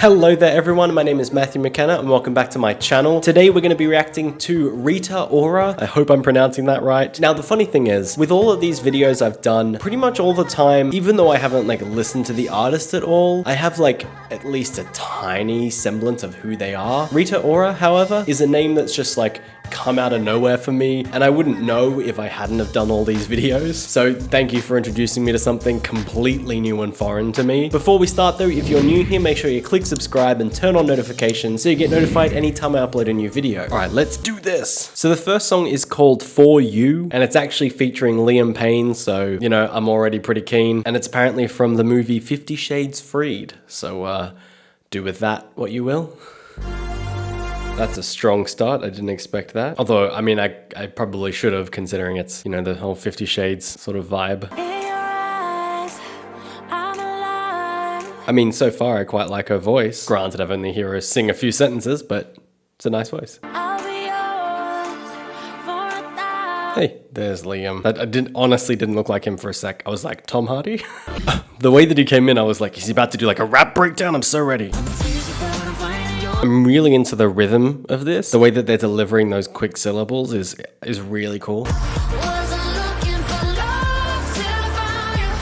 Hello there everyone, my name is Mathew McKenna and welcome back to my channel. Today we're going to be reacting to RITA ORA. I hope I'm pronouncing that right. Now the funny thing is, with all of these videos I've done pretty much all the time, even though I haven't listened to the artist at all, I have at least a tiny semblance of who they are. RITA ORA, however, is a name that's just come out of nowhere for me, and I wouldn't know if I hadn't have done all these videos. So thank you for introducing me to something completely new and foreign to me. Before we start though, if you're new here, make sure you click subscribe and turn on notifications so you get notified anytime I upload a new video. All right, let's do this. So the first song is called For You, and it's actually featuring Liam Payne, so you know, I'm already pretty keen. And it's apparently from the movie 50 Shades Freed. So do with that what you will. That's a strong start. I didn't expect that. Although, I mean, I probably should have, considering it's, you know, the whole 50 Shades sort of vibe. I mean, so far I quite like her voice. Granted, I've only heard her sing a few sentences, but it's a nice voice. Hey, there's Liam. That honestly didn't look like him for a sec. I was like, Tom Hardy? The way that he came in, I was like, he's about to do a rap breakdown. I'm so ready. I'm really into the rhythm of this. The way that they're delivering those quick syllables is really cool.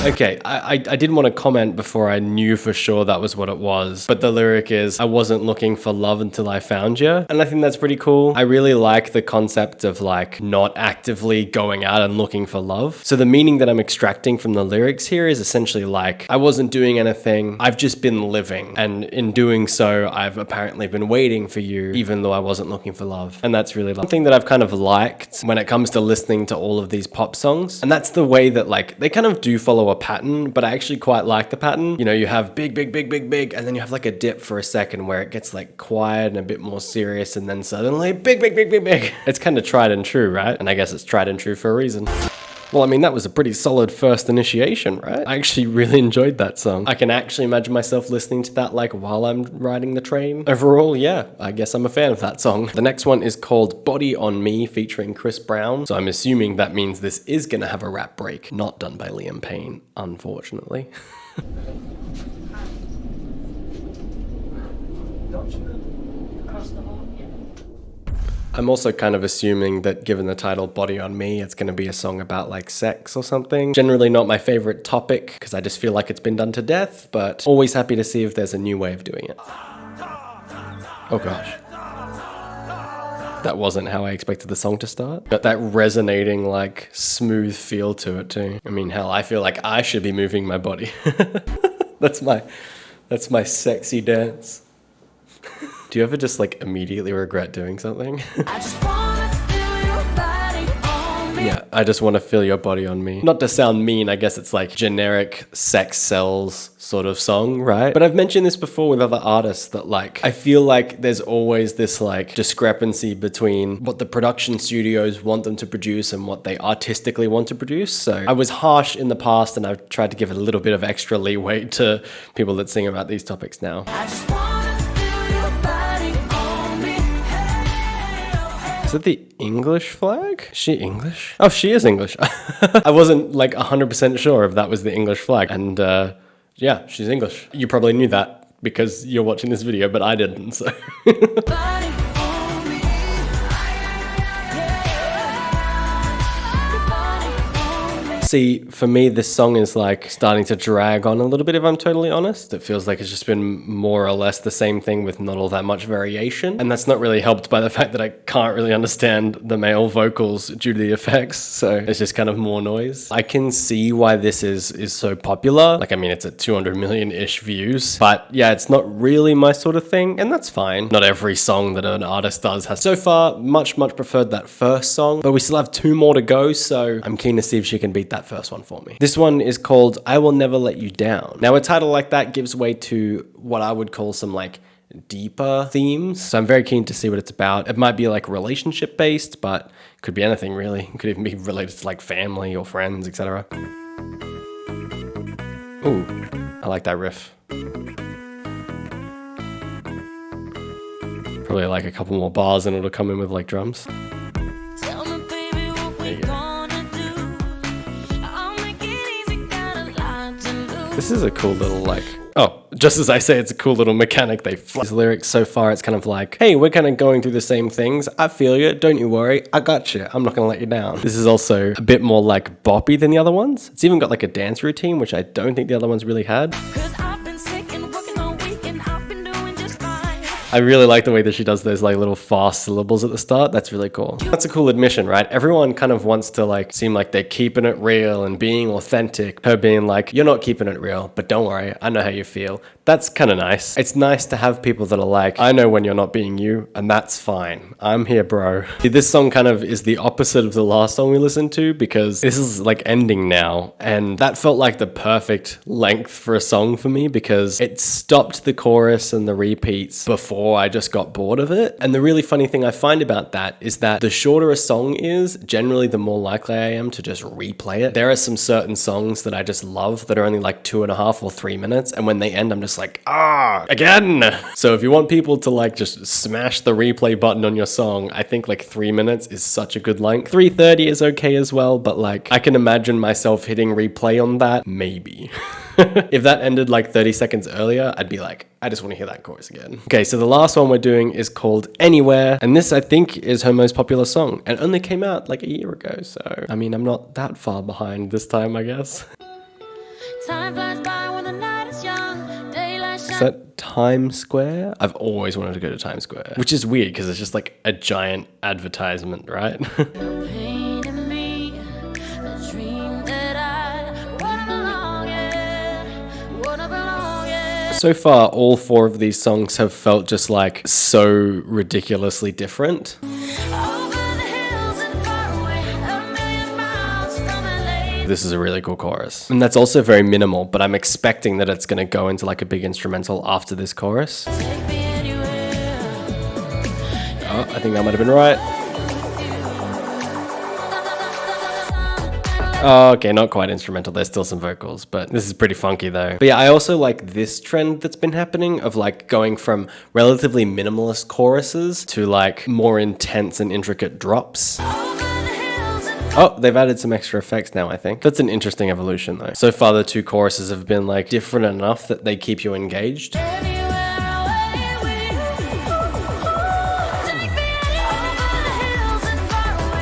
Okay, I didn't want to comment before I knew for sure that was what it was, but the lyric is, I wasn't looking for love until I found you. And I think that's pretty cool. I really like the concept of not actively going out and looking for love. So the meaning that I'm extracting from the lyrics here is essentially I wasn't doing anything, I've just been living. And in doing so, I've apparently been waiting for you, even though I wasn't looking for love. And that's really something that I've kind of liked when it comes to listening to all of these pop songs. And that's the way that they kind of do follow a pattern, but I actually quite like the pattern. You know, you have big, big, big, big, big, and then you have a dip for a second where it gets quiet and a bit more serious, and then suddenly big, big, big, big, big. It's kind of tried and true, right? And I guess it's tried and true for a reason. Well, I mean, that was a pretty solid first initiation, right? I actually really enjoyed that song. I can actually imagine myself listening to that while I'm riding the train. Overall, yeah, I guess I'm a fan of that song. The next one is called Body on Me featuring Chris Brown. So I'm assuming that means this is gonna have a rap break, not done by Liam Payne, unfortunately. I'm also kind of assuming that given the title Body on Me, it's going to be a song about sex or something. Generally not my favorite topic because I just feel like it's been done to death, but always happy to see if there's a new way of doing it. Oh gosh. That wasn't how I expected the song to start. Got that resonating, smooth feel to it too. I mean, hell, I feel like I should be moving my body. That's my sexy dance. Do you ever just immediately regret doing something? Yeah, I just want to feel your body on me. Not to sound mean, I guess it's generic sex sells sort of song, right? But I've mentioned this before with other artists that I feel there's always this discrepancy between what the production studios want them to produce and what they artistically want to produce. So I was harsh in the past and I've tried to give it a little bit of extra leeway to people that sing about these topics now. Is it the English flag? Is she English? Oh, she is English. I wasn't 100% sure if that was the English flag. And yeah, she's English. You probably knew that because you're watching this video, but I didn't, so. See, for me, this song is starting to drag on a little bit, if I'm totally honest. It feels like it's just been more or less the same thing with not all that much variation. And that's not really helped by the fact that I can't really understand the male vocals due to the effects. So it's just kind of more noise. I can see why this is so popular. I mean, it's at 200 million-ish views. But yeah, it's not really my sort of thing. And that's fine. Not every song that an artist does has. So far, much preferred that first song. But we still have 2 more to go. So I'm keen to see if she can beat that first one for me. This one is called I Will Never Let You Down. Now a title like that gives way to what I would call some deeper themes. So I'm very keen to see what it's about. It might be relationship based, but it could be anything really. It could even be related to family or friends, etc. Ooh, I like that riff. Probably a couple more bars and it'll come in with drums. There you go. This is a cool little Oh, just as I say it's a cool little mechanic, they fly. These lyrics so far, it's kind of like, hey, we're kind of going through the same things. I feel you. Don't you worry. I got you. I'm not going to let you down. This is also a bit more like boppy than the other ones. It's even got like a dance routine, which I don't think the other ones really had. I really like the way that she does those like little fast syllables at the start. That's really cool. That's a cool admission, right? Everyone kind of wants to like seem like they're keeping it real and being authentic. Her being like, you're not keeping it real, but don't worry, I know how you feel. That's kind of nice. It's nice to have people that are like, I know when you're not being you, and that's fine. I'm here, bro. This song kind of is the opposite of the last song we listened to, because this is like ending now, and that felt like the perfect length for a song for me, because it stopped the chorus and the repeats before I just got bored of it. And the really funny thing I find about that is that the shorter a song is, generally the more likely I am to just replay it. There are some certain songs that I just love that are only like 2.5 or 3 minutes, and when they end, I'm just like, again. So if you want people to like just smash the replay button on your song, I think like 3 minutes is such a good length. 3:30 is okay as well, but like I can imagine myself hitting replay on that, maybe. If that ended like 30 seconds earlier, I'd be like, I just want to hear that chorus again. Okay, so the last one we're doing is called Anywhere, and this I think is her most popular song, and only came out like a year ago, so I mean, I'm not that far behind this time, I guess. Time flies by when the night is young. Daylight shines. Is that Times Square? I've always wanted to go to Times Square, which is weird because it's just like a giant advertisement, right? So far, all 4 of these songs have felt just like so ridiculously different. This is a really cool chorus. And that's also very minimal, but I'm expecting that it's gonna go into like a big instrumental after this chorus. Oh, I think that might have been right. Oh, okay, not quite instrumental. There's still some vocals, but this is pretty funky though. But yeah, I also like this trend that's been happening of like going from relatively minimalist choruses to like more intense and intricate drops. Oh, they've added some extra effects now, I think. That's an interesting evolution though. So far, the 2 choruses have been like different enough that they keep you engaged.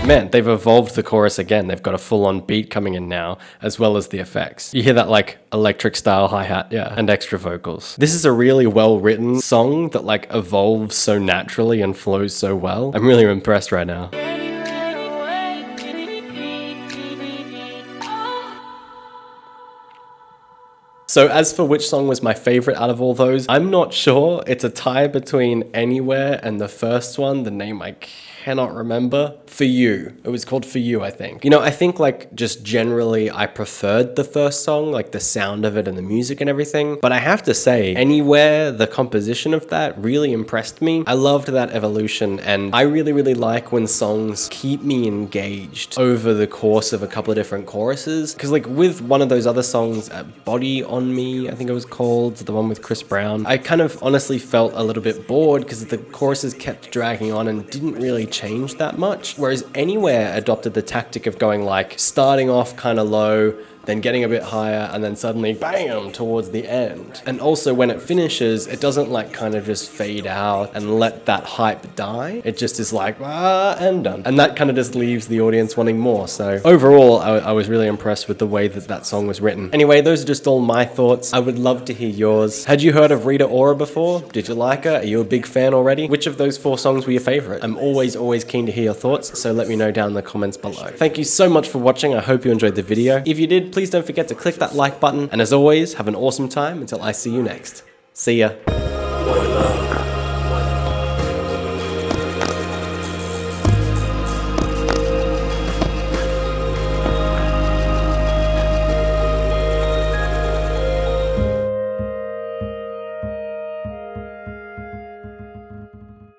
Man, they've evolved the chorus again. They've got a full-on beat coming in now, as well as the effects. You hear that like electric style hi-hat, yeah, and extra vocals. This is a really well-written song that like evolves so naturally and flows so well. I'm really impressed right now. So as for which song was my favorite out of all those, I'm not sure. It's a tie between Anywhere and the first one, the name I cannot remember. For You. It was called For You, I think. You know, I think like just generally I preferred the first song, like the sound of it and the music and everything. But I have to say, Anywhere, the composition of that really impressed me. I loved that evolution, and I really, really like when songs keep me engaged over the course of a couple of different choruses. Because like with one of those other songs, Body on Me, I think it was called, the one with Chris Brown, I kind of honestly felt a little bit bored because the choruses kept dragging on and didn't really change that much. Whereas Anywhere adopted the tactic of going like starting off kind of low, then getting a bit higher, and then suddenly bam towards the end. And also when it finishes, it doesn't like kind of just fade out and let that hype die. It just is like, and done. And that kind of just leaves the audience wanting more. So overall, I was really impressed with the way that that song was written. Anyway, those are just all my thoughts. I would love to hear yours. Had you heard of Rita Ora before? Did you like her? Are you a big fan already? Which of those 4 songs were your favorite? I'm always keen to hear your thoughts, so let me know down in the comments below. Thank you so much for watching. I hope you enjoyed the video. If you did, please don't forget to click that like button. And as always, have an awesome time until I see you next. See ya.